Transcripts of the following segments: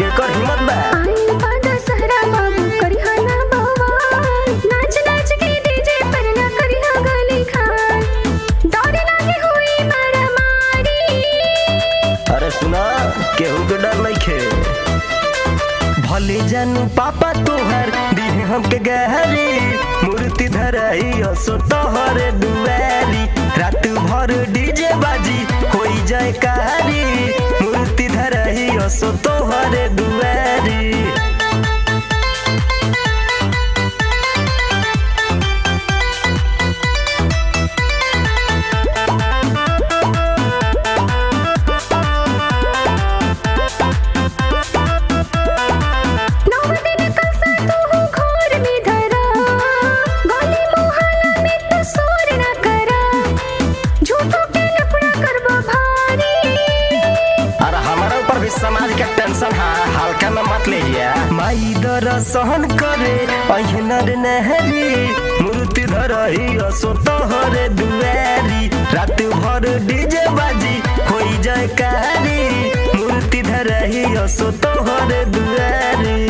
के कर हिम्मत बा आई बादा सहरा बाबू करिहा ना बवाल नाच नाच के डीजे पर ना करिहा गली खान डर लागे हुई मारा मारी। अरे सुना केहू के डर नहीं खे भले जानू पापा तोहर दिहे हमके गहरी मूर्ति धराई असो तोहरे दुआरी रात भर डीजे बाजी होई जाए कारी मूर्ति धराई असो तोहरे दुआरी। समाज का टेंशन हल्का में मत लीजिए माई दर्शन करे अहिनर नहरी मूर्ति धरही असो तोहरे दुआरी रात भर डीजे बाजी होई जाए कारी मूर्ति धरही असो तोहरे दुआरी।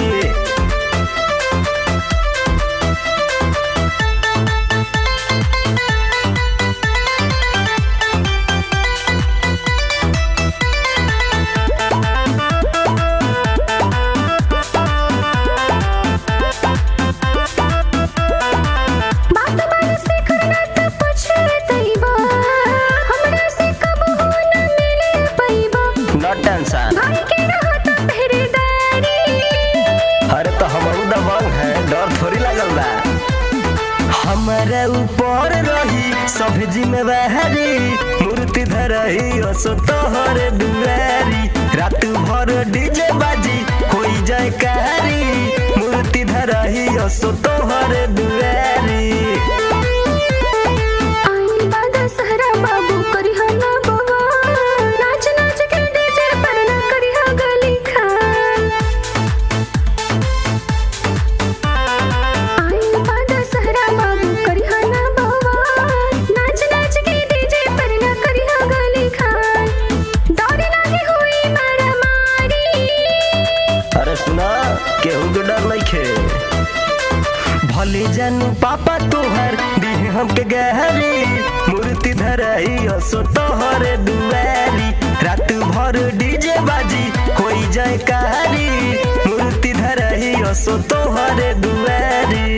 अरे तो हमारू दबंग है डर थोड़ी लगल बा हमारे ऊपर रही सब जिम्मेवारी मूर्ति धरही असो तोहरे दुआरी रात भर डीजे बाजी होई जाए कारी मूर्ति धरही असो तोहरे दुआरी। अरे सुना केहू के डर नहीं खे भले जानू पापा तोहर दिहे हमके गहरी मूर्ति धरही असो तोहरे दुआरी रात भर डीजे बाजी होई जाए कारी मूर्ति धरही असो तोहरे दुआरी।